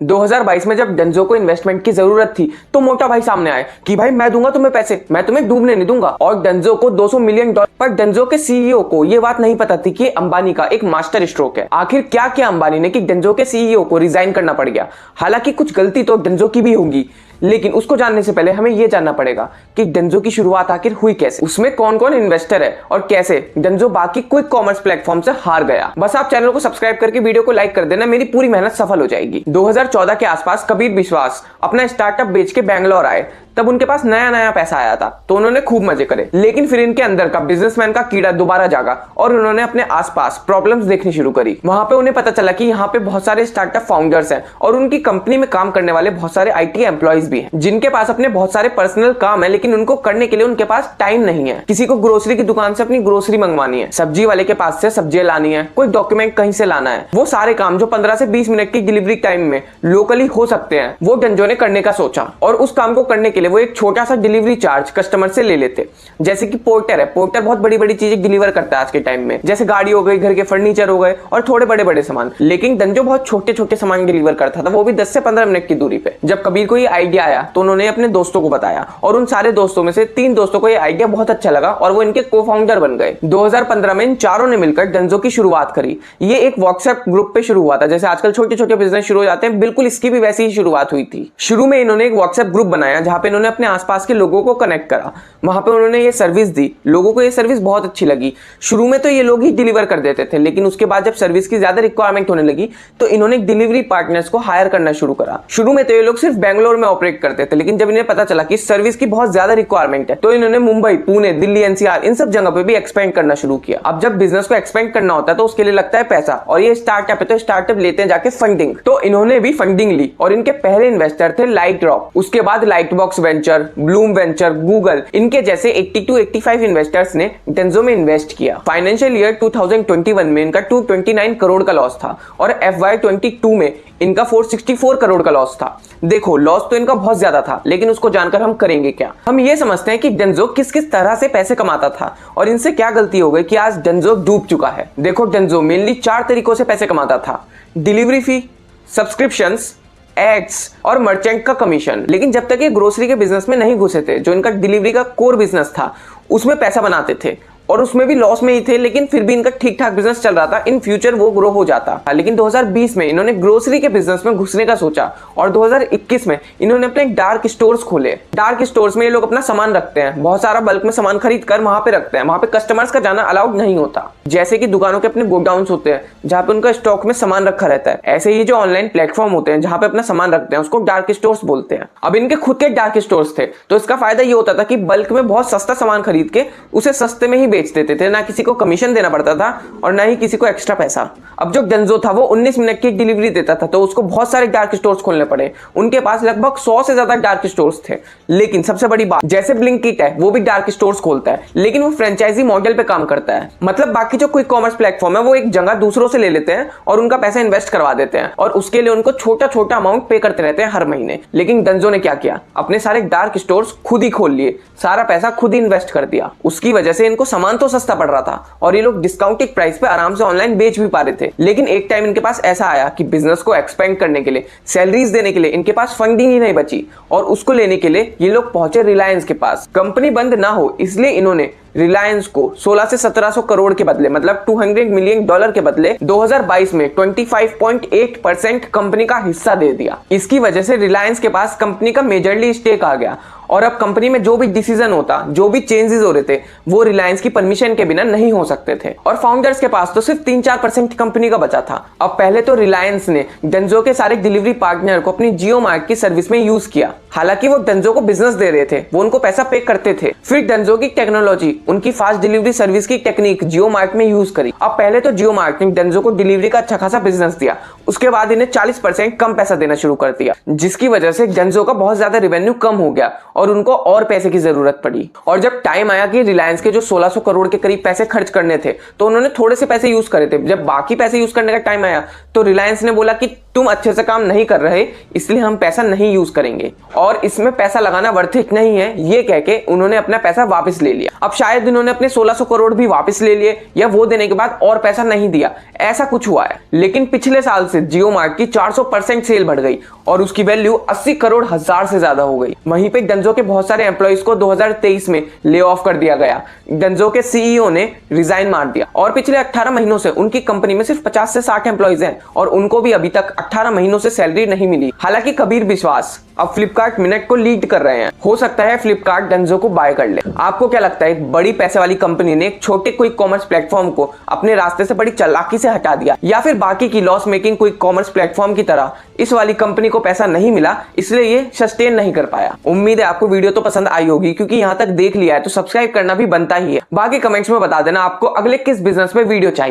2022 में जब डेंजो को इन्वेस्टमेंट की जरूरत थी तो मोटा भाई सामने आए कि भाई मैं दूंगा तुम्हें पैसे, मैं तुम्हें डूबने नहीं दूंगा, और डेंजो को $200 मिलियन। पर डेंजो के सीईओ को यह बात नहीं पता थी कि अंबानी का एक मास्टर स्ट्रोक है। आखिर क्या किया अंबानी ने कि डेंजो के सीईओ को रिजाइन करना पड़ गया। हालांकि कुछ गलती तो डेंजो की भी होगी, लेकिन उसको जानने से पहले हमें यह जानना पड़ेगा कि डेंजो की शुरुआत आखिर हुई कैसे, उसमें कौन कौन इन्वेस्टर है और कैसे डेंजो बाकी क्विक कॉमर्स प्लेटफॉर्म से हार गया। बस आप चैनल को सब्सक्राइब करके वीडियो को लाइक कर देना, मेरी पूरी मेहनत सफल हो जाएगी। 2014 के आसपास कबीर बिश्वास अपना स्टार्टअप बेच के बैंगलोर आए। तब उनके पास नया पैसा आया था तो उन्होंने खूब मजे करे, लेकिन फिर इनके अंदर का बिजनेसमैन का कीड़ा दोबारा जागा और उन्होंने अपने आसपास प्रॉब्लम्स देखनी शुरू करी। वहां पे उन्हें पता चला कि यहाँ पे बहुत सारे स्टार्टअप फाउंडर्स हैं और उनकी कंपनी में काम करने वाले बहुत सारे आईटी एम्प्लॉइज भी हैं, जिनके पास अपने बहुत सारे पर्सनल काम है, लेकिन उनको करने के लिए उनके पास टाइम नहीं है। किसी को ग्रोसरी की दुकान से अपनी ग्रोसरी मंगवानी है, सब्जी वाले के पास से सब्जियां लानी है, कोई डॉक्यूमेंट कहीं से लाना है। वो सारे काम जो 15 से 20 मिनट की डिलीवरी टाइम में लोकली हो सकते हैं, वो डेंजो ने करने का सोचा। और उस काम को करने के लिए वो एक छोटा सा डिलीवरी चार्ज कस्टमर से ले लेते। जैसे कि पोर्टर है, पोर्टर बहुत बड़ी बड़ी चीजें डिलीवर करता है आज के टाइम में, जैसे गाड़ी हो गई, घर के फर्नीचर हो गए और थोड़े बड़े बड़े सामान। लेकिन डेंजो बहुत छोटे छोटे सामान डिलीवर करता था, वो भी 10 से 15 मिनट की दूरी पे। जब कबीर को ये आइडिया आया तो उन्होंने अपने दोस्तों को बताया और उन सारे दोस्तों में से 3 दोस्तों को ये आइडिया बहुत अच्छा लगा और वो इनके को फाउंडर बन गए। 2015 में इन चारों ने मिलकर डेंजो की शुरुआत करी। ये एक व्हाट्सएप ग्रुप पे शुरू हुआ था, जैसे आजकल छोटे छोटे बिजनेस शुरू हो जाते हैं, बिल्कुल इसकी भी वैसी ही शुरुआत हुई थी। शुरू में इन्होंने एक व्हाट्सएप ग्रुप बनाया जहां पे इन्होंने अपने आसपास के लोगों को कनेक्ट करा। वहां पे उन्होंने ये सर्विस दी, लोगों को ये सर्विस बहुत अच्छी लगी। शुरू में तो ये लोग ही डिलीवर कर देते थे, लेकिन उसके बाद जब सर्विस की ज्यादा रिक्वायरमेंट होने लगी तो इन्होंने डिलीवरी पार्टनर्स को हायर करना शुरू करा। शुरू में तो ये लोग सिर्फ बेंगलोर में ऑपरेट करते थे, लेकिन जब इन्हें पता चला कि सर्विस की बहुत ज्यादा रिक्वायरमेंट है तो इन्होंने मुंबई, पुणे, दिल्ली, एनसीआर इन सब जगह पे भी एक्सपेंड करना शुरू किया। अब जब बिजनेस को एक्सपेंड करना होता है तो उसके लिए लगता है पैसा, और ये स्टार्टअप है तो स्टार्टअप लेते हैं जाके फंडिंग। तो इन्होंने भी फंडिंग ली और इनके पहले इन्वेस्टर थे लाइटड्रॉप, उसके बाद लाइटबॉक्स वेंचर, ब्लूम वेंचर, गूगल, इनके जैसे 82-85 इन्वेस्टर्स ने डेंजो में इन्वेस्ट किया। फाइनेंशियल ईयर 2021 में इनका 229 करोड़ का लॉस था और FY22 में इनका 464 करोड़ का लॉस था। देखो, लॉस तो इनका बहुत ज्यादा था, लेकिन उसको जानकर हम करेंगे क्या। हम ये समझते हैं कि डेंजो किस किस तरह से पैसे कमाता था और इनसे क्या गलती हो गई कि आज डेंजो डूब चुका है। देखो, डेंजो मेनली 4 तरीकों से पैसे कमाता था: डिलीवरी फी, सब्सक्रिप्शंस, एड्स और मर्चेंट का कमीशन। लेकिन जब तक ये ग्रोसरी के बिजनेस में नहीं घुसे थे, जो इनका डिलीवरी का कोर बिजनेस था, उसमें पैसा बनाते थे और उसमें भी लॉस में ही थे, लेकिन फिर भी इनका ठीक ठाक बिजनेस चल रहा था। इन फ्यूचर वो ग्रो हो जाता। लेकिन 2020 में इन्होंने ग्रोसरी के बिजनेस में घुसने का सोचा और 2021 में इन्होंने अपने डार्क स्टोर्स खोले। डार्क स्टोर्स में ये लोग अपना सामान रखते हैं, बहुत सारा बल्क में सामान खरीद कर वहां पे रखते हैं। वहां पे कस्टमर्स का जाना अलाउड नहीं होता। जैसे कि दुकानों के अपने गोडाउन्स होते हैं जहां पे उनका स्टॉक में सामान रखा रहता है, ऐसे ही जो ऑनलाइन प्लेटफॉर्म होते हैं जहां पे अपना सामान रखते हैं, उसको डार्क स्टोर्स बोलते हैं। अब इनके खुद के डार्क स्टोर्स थे, तो इसका फायदा ये होता था कि बल्क में बहुत सस्ता सामान खरीद के उसे सस्ते में ही बेच देते थे, ना किसी को कमीशन देना पड़ता था और ना ही किसी को एक्स्ट्रा पैसा। अब जो डेंजो था वो 19 मिनट की डिलीवरी देता था, तो उसको बहुत सारे डार्क स्टोर्स खोलने पड़े। उनके पास लगभग 100 से ज्यादा डार्क स्टोर्स थे। लेकिन सबसे बड़ी बात, जैसे ब्लिंकिट है वो भी डार्क स्टोर्स खोलता है, लेकिन वो फ्रेंचाइजी मॉडल पे काम करता है। मतलब बाकी जो क्विक कॉमर्स प्लेटफॉर्म है वो एक जगह दूसरों से ले लेते हैं और उनका पैसा इन्वेस्ट करवा देते हैं और उसके लिए उनको छोटा छोटा अमाउंट पे करते रहते हैं हर महीने। लेकिन डेंजो ने क्या किया, अपने सारे डार्क स्टोर्स खुद ही खोल लिए, सारा पैसा खुद ही इन्वेस्ट कर दिया। उसकी वजह से इनको सामान तो सस्ता पड़ रहा था और ये लोग डिस्काउंटेड प्राइस पे आराम से ऑनलाइन बेच भी पा रहे थे। लेकिन एक टाइम इनके पास ऐसा आया कि बिजनेस को एक्सपेंड करने के लिए, सैलरीज देने के लिए इनके पास फंडिंग ही नहीं बची और उसको लेने के लिए ये लोग पहुंचे रिलायंस के पास। कंपनी बंद ना हो इसलिए इन्होंने रिलायंस को 16 से 1700 करोड़ के बदले, मतलब $200 मिलियन के बदले 2022 में 25.8% कंपनी का हिस्सा दे दिया। इसकी वजह से रिलायंस के पास कंपनी का मेजरली स्टेक आ गया और अब कंपनी में जो भी डिसीजन होता, जो भी चेंजेस हो रहे थे, वो रिलायंस की परमिशन के बिना नहीं हो सकते थे और फाउंडर्स के पास तो सिर्फ 3-4% कंपनी का बचा था। अब पहले तो रिलायंस ने डेंजो के सारे डिलीवरी पार्टनर को अपनी जियो मार्ट की सर्विस में यूज किया। हालांकि वो डेंजो को बिजनेस दे रहे थे, वो उनको पैसा पे करते थे। फिर डेंजो की टेक्नोलॉजी, उनकी फास्ट डिलीवरी सर्विस की टेक्निक जियो मार्ट में यूज करी। अब पहले तो जियो मार्ट ने डेंजो को डिलीवरी का अच्छा खासा बिजनेस दिया, उसके बाद इन्हें 40% कम पैसा देना शुरू कर दिया, जिसकी वजह से डेंजो का बहुत ज्यादा रेवेन्यू कम हो गया और उनको और पैसे की जरूरत पड़ी। और जब टाइम आया कि रिलायंस के जो 1600 करोड़ के करीब पैसे खर्च करने थे, तो उन्होंने थोड़े से पैसे यूज करे थे। जब बाकी पैसे यूज करने का टाइम आया तो रिलायंस ने बोला कि तुम अच्छे से काम नहीं कर रहे, इसलिए हम पैसा नहीं यूज करेंगे और इसमें पैसा लगाना वर्थ इट नहीं है, ये कह के उन्होंने अपना पैसा वापस ले लिया। अब शायद इन्होंने अपने 1600 करोड़ भी वापस ले लिए या वो देने के बाद और पैसा नहीं दिया, ऐसा कुछ हुआ है। लेकिन पिछले साल से जियो मार्ट की 400% सेल बढ़ गई और उसकी वैल्यू 80 करोड़ हजार से ज्यादा हो गई। वहीं पे डेंजो के बहुत सारे एम्प्लॉइज को 2023 में ले ऑफ कर दिया गया। डेंजो के सीईओ ने रिजाइन मार दिया और पिछले 18 महीनों से उनकी कंपनी में सिर्फ 50 से 60 एम्प्लॉइज हैं और उनको भी अभी तक 18 महीनों से सैलरी नहीं मिली। हालांकि कबीर विश्वास अब फ्लिपकार्ट मिनट को लीड कर रहे हैं। हो सकता है फ्लिपकार्ट डेंजो को बाय कर ले। आपको क्या लगता है, एक बड़ी पैसे वाली कंपनी ने एक छोटे कोई कॉमर्स प्लेटफॉर्म को अपने रास्ते से बड़ी चालाकी से हटा दिया, या फिर बाकी की लॉस मेकिंग कोई कॉमर्स प्लेटफॉर्म की तरह इस वाली कंपनी को पैसा नहीं मिला इसलिए ये सस्टेन नहीं कर पाया? उम्मीद है आपको वीडियो तो पसंद आई होगी, क्योंकि यहां तक देख लिया है तो सब्सक्राइब करना भी बनता ही है। बाकी कमेंट्स में बता देना आपको अगले किस बिजनेस में वीडियो चाहिए।